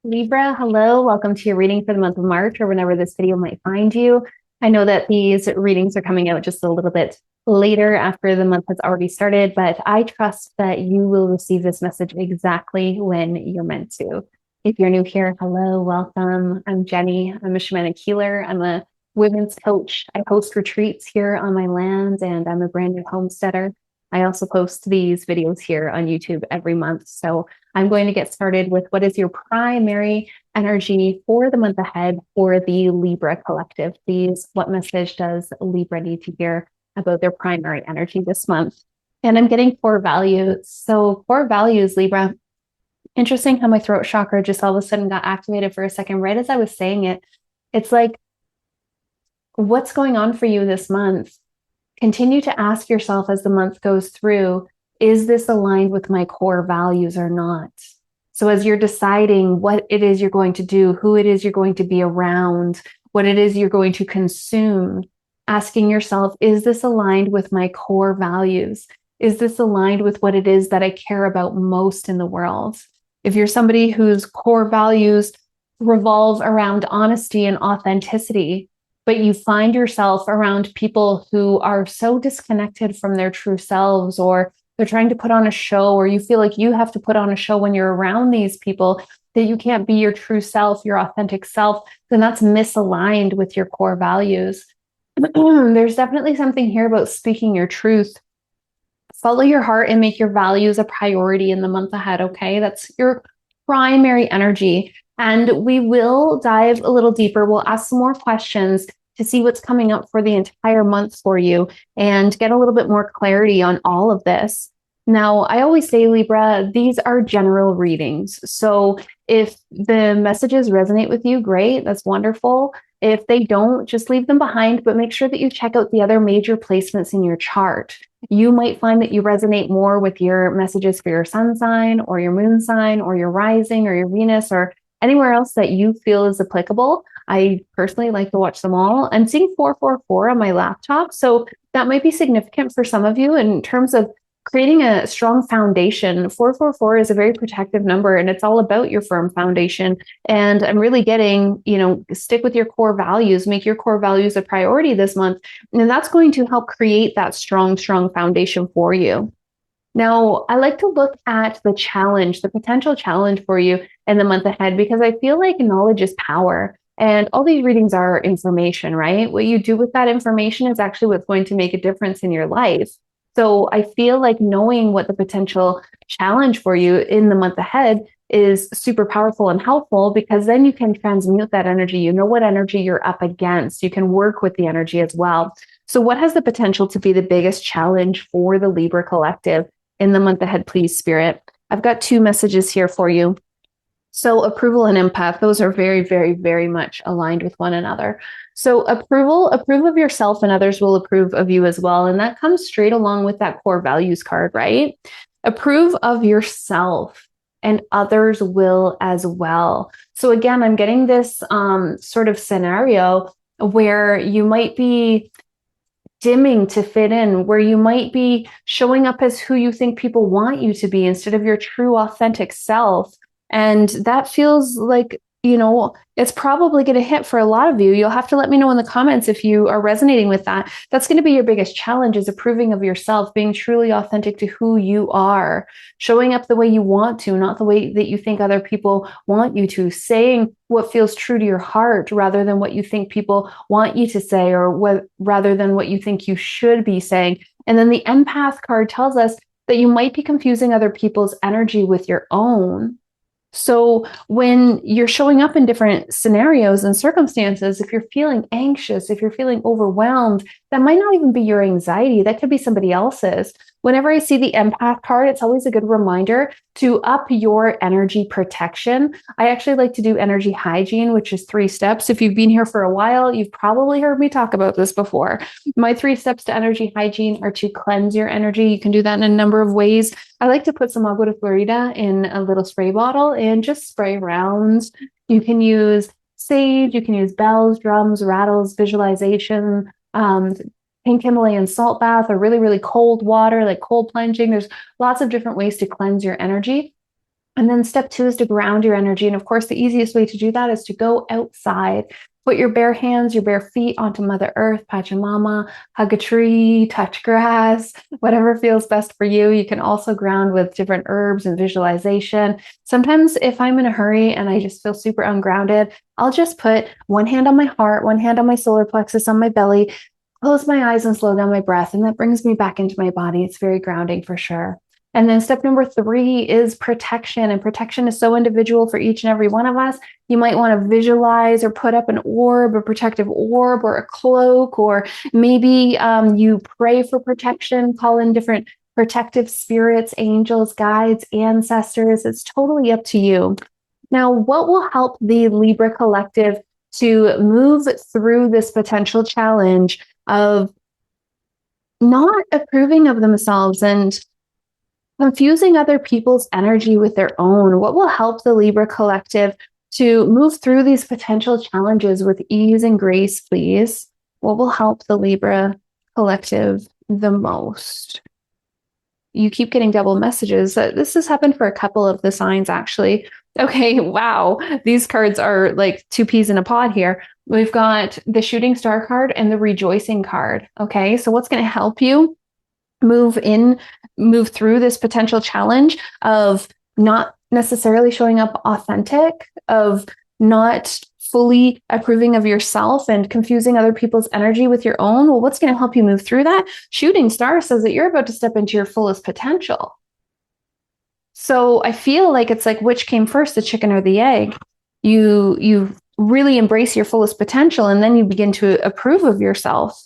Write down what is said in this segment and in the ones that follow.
Libra, hello. Welcome to your reading for the month of March or whenever this video might find you. I know that these readings are coming out just a little bit later after the month has already started, but I trust that you will receive this message exactly when you're meant to. If you're new here, hello, welcome. I'm Jenny. I'm a shamanic healer. I'm a women's coach. I host retreats here on my land, and I'm a brand new homesteader. I also post these videos here on YouTube every month. So I'm going to get started with what is your primary energy for the month ahead for the Libra collective. Please, what message does Libra need to hear about their primary energy this month? And I'm getting core values. So core values, Libra. Interesting how my throat chakra just all of a sudden got activated for a second, right as I was saying it. It's like, what's going on for you this month? Continue to ask yourself as the month goes through, is this aligned with my core values or not? So as you're deciding what it is you're going to do, who it is you're going to be around, what it is you're going to consume, asking yourself, is this aligned with my core values? Is this aligned with what it is that I care about most in the world? If you're somebody whose core values revolve around honesty and authenticity, but you find yourself around people who are so disconnected from their true selves, or they're trying to put on a show, or you feel like you have to put on a show when you're around these people, that you can't be your true self, your authentic self, then that's misaligned with your core values. There's definitely something here about speaking your truth. Follow your heart and make your values a priority in the month ahead, okay? That's your primary energy. And we will dive a little deeper. We'll ask some more questions to see what's coming up for the entire month for you and get a little bit more clarity on all of this. Now, I always say, Libra, these are general readings. So if the messages resonate with you, great, that's wonderful. If they don't, just leave them behind, but make sure that you check out the other major placements in your chart. You might find that you resonate more with your messages for your sun sign or your moon sign or your rising or your Venus or anywhere else that you feel is applicable. I personally like to watch them all. I'm seeing 444 on my laptop, so that might be significant for some of you in terms of creating a strong foundation. 444 is a very protective number, and it's all about your firm foundation. And I'm really getting, stick with your core values, make your core values a priority this month. And that's going to help create that strong foundation for you. Now, I like to look at the challenge, the potential challenge for you in the month ahead, because I feel like knowledge is power. And all these readings are information, right? What you do with that information is actually what's going to make a difference in your life. So I feel like knowing what the potential challenge for you in the month ahead is super powerful and helpful, because then you can transmute that energy. You know what energy you're up against. You can work with the energy as well. So what has the potential to be the biggest challenge for the Libra collective in the month ahead, please, Spirit? I've got two messages here for you. So approval and empath, those are very, very, very much aligned with one another. So approve of yourself, and others will approve of you as well. And that comes straight along with that core values card, right? Approve of yourself and others will as well. So again, I'm getting this sort of scenario where you might be dimming to fit in, where you might be showing up as who you think people want you to be instead of your true authentic self. And that feels like, it's probably going to hit for a lot of you. You'll have to let me know in the comments if you are resonating with that. That's going to be your biggest challenge, is approving of yourself, being truly authentic to who you are, showing up the way you want to, not the way that you think other people want you to, saying what feels true to your heart rather than what you think people want you to say, or rather than what you think you should be saying. And then the empath card tells us that you might be confusing other people's energy with your own. So when you're showing up in different scenarios and circumstances, if you're feeling anxious, if you're feeling overwhelmed, that might not even be your anxiety. That could be somebody else's. Whenever I see the empath card, it's always a good reminder to up your energy protection. I actually like to do energy hygiene, which is 3 steps. If you've been here for a while, you've probably heard me talk about this before. My 3 steps to energy hygiene are to cleanse your energy. You can do that in a number of ways. I like to put some agua de Florida in a little spray bottle and just spray around. You can use sage, you can use bells, drums, rattles, visualization, pink Himalayan salt bath, or really, really cold water, like cold plunging. There's lots of different ways to cleanse your energy. And then step 2 is to ground your energy. And of course, the easiest way to do that is to go outside. Put your bare hands, your bare feet onto Mother Earth, Pachamama, hug a tree, touch grass, whatever feels best for you. You can also ground with different herbs and visualization. Sometimes if I'm in a hurry and I just feel super ungrounded, I'll just put one hand on my heart, one hand on my solar plexus, on my belly, close my eyes and slow down my breath. And that brings me back into my body. It's very grounding for sure. And then step number 3 is protection. And protection is so individual for each and every one of us. You might want to visualize or put up an orb, a protective orb or a cloak, or maybe you pray for protection, call in different protective spirits, angels, guides, ancestors. It's totally up to you. Now, what will help the Libra collective to move through this potential challenge of not approving of themselves and confusing other people's energy with their own? What will help the Libra collective to move through these potential challenges with ease and grace, please? What will help the Libra collective the most? You keep getting double messages. This has happened for a couple of the signs, actually. Okay, wow. These cards are like 2 peas in a pod here. We've got the shooting star card and the rejoicing card. Okay, so what's going to help you move through this potential challenge of not necessarily showing up authentic, of not fully approving of yourself and confusing other people's energy with your own? Well, what's going to help you move through that? Shooting star says that you're about to step into your fullest potential. So I feel like it's like, which came first, the chicken or the egg? You really embrace your fullest potential and then you begin to approve of yourself.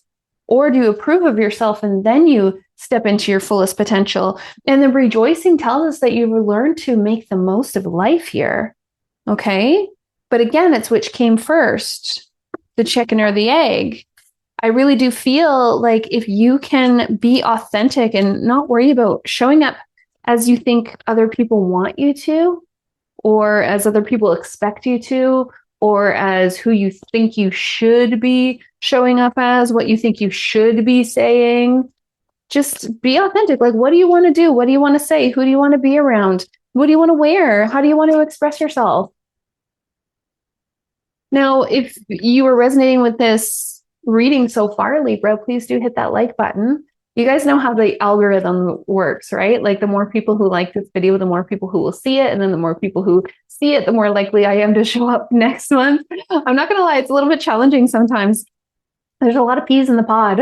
Or do you approve of yourself and then you step into your fullest potential? And the rejoicing tells us that you've learned to make the most of life here. Okay? But again, it's which came first, the chicken or the egg. I really do feel like if you can be authentic and not worry about showing up as you think other people want you to, or as other people expect you to, or as who you think you should be showing up as, what you think you should be saying. Just be authentic. Like, what do you want to do? What do you want to say? Who do you want to be around? What do you want to wear? How do you want to express yourself? Now, if you are resonating with this reading so far, Libra, please do hit that like button. You guys know how the algorithm works, right? Like the more people who like this video, the more people who will see it. And then the more people who see it, the more likely I am to show up next month. I'm not going to lie, it's a little bit challenging sometimes. There's a lot of peas in the pod.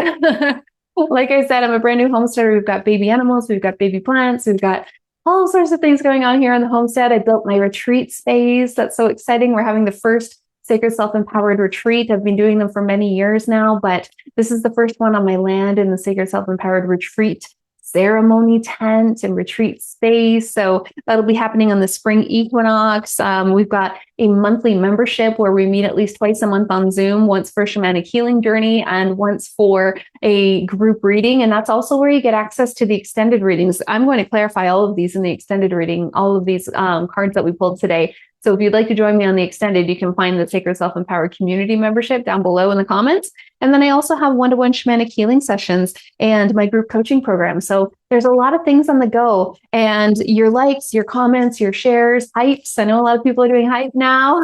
Like I said, I'm a brand new homesteader. We've got baby animals, we've got baby plants, we've got all sorts of things going on here on the homestead. I built my retreat space. That's so exciting. We're having the first Sacred Self-Empowered Retreat. I've been doing them for many years now, but this is the first one on my land in the Sacred Self-Empowered Retreat ceremony tent and retreat space. So that'll be happening on the spring equinox. We've got a monthly membership where we meet at least twice a month on Zoom, once for shamanic healing journey and once for a group reading. And that's also where you get access to the extended readings. I'm going to clarify all of these in the extended reading, all of these cards that we pulled today. So if you'd like to join me on the extended, you can find the Sacred Self-Empowered Community membership down below in the comments. And then I also have one-to-one shamanic healing sessions and my group coaching program. So there's a lot of things on the go. And your likes, your comments, your shares, hypes. I know a lot of people are doing hype now.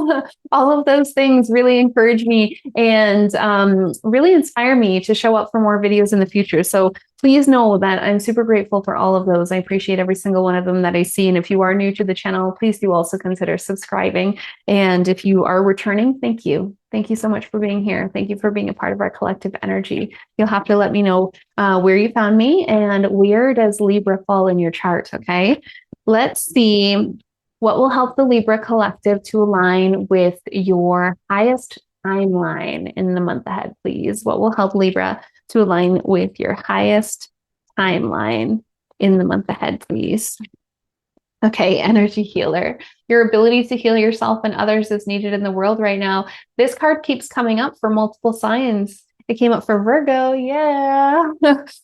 All of those things really encourage me and really inspire me to show up for more videos in the future. So please know that I'm super grateful for all of those. I appreciate every single one of them that I see. And if you are new to the channel, please do also consider subscribing. And if you are returning, thank you. Thank you so much for being here. Thank you for being a part of our collective energy. You'll have to let me know where you found me and where does Libra fall in your chart, okay? Let's see what will help the Libra collective to align with your highest timeline in the month ahead, please. What will help Libra to align with your highest timeline in the month ahead, please? Okay, energy healer. Your ability to heal yourself and others is needed in the world right now. This card keeps coming up for multiple signs. It came up for Virgo. Yeah.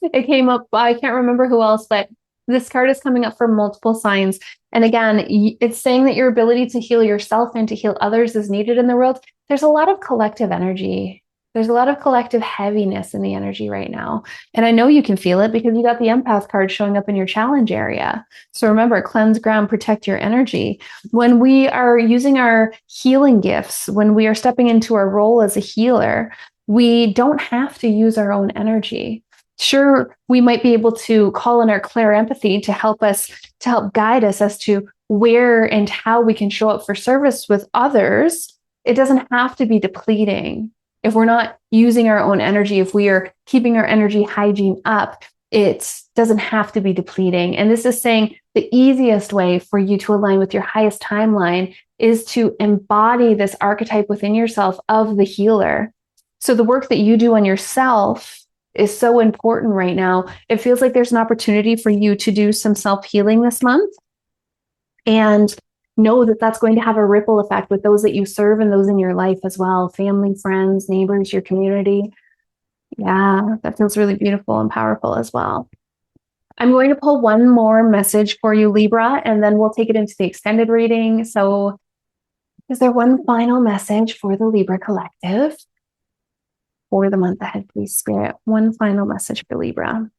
It came up, I can't remember who else, but this card is coming up for multiple signs. And again, it's saying that your ability to heal yourself and to heal others is needed in the world. There's a lot of collective energy. There's a lot of collective heaviness in the energy right now. And I know you can feel it because you got the empath card showing up in your challenge area. So remember, cleanse ground, protect your energy. When we are using our healing gifts, when we are stepping into our role as a healer, we don't have to use our own energy. Sure, we might be able to call in our clear empathy to help us, to help guide us as to where and how we can show up for service with others. It doesn't have to be depleting. If we're not using our own energy, if we are keeping our energy hygiene up, it doesn't have to be depleting. And this is saying the easiest way for you to align with your highest timeline is to embody this archetype within yourself of the healer. So the work that you do on yourself is so important right now. It feels like there's an opportunity for you to do some self-healing this month. And know that that's going to have a ripple effect with those that you serve and those in your life as well. Family, friends, neighbors, your community. Yeah, that feels really beautiful and powerful as well. I'm going to pull one more message for you, Libra, and then we'll take it into the extended reading. So is there one final message for the Libra collective for the month ahead, please, Spirit? One final message for Libra.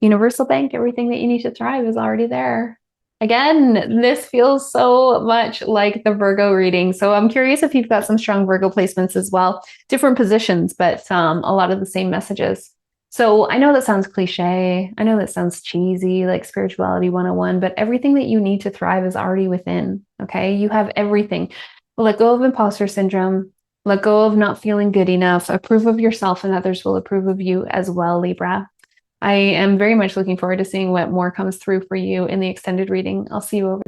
Universal Bank, everything that you need to thrive is already there. Again, this feels so much like the Virgo reading. So I'm curious if you've got some strong Virgo placements as well. Different positions, but a lot of the same messages. So I know that sounds cliche. I know that sounds cheesy, like spirituality 101, but everything that you need to thrive is already within. Okay. You have everything. Let go of imposter syndrome. Let go of not feeling good enough. Approve of yourself and others will approve of you as well, Libra. I am very much looking forward to seeing what more comes through for you in the extended reading. I'll see you over there.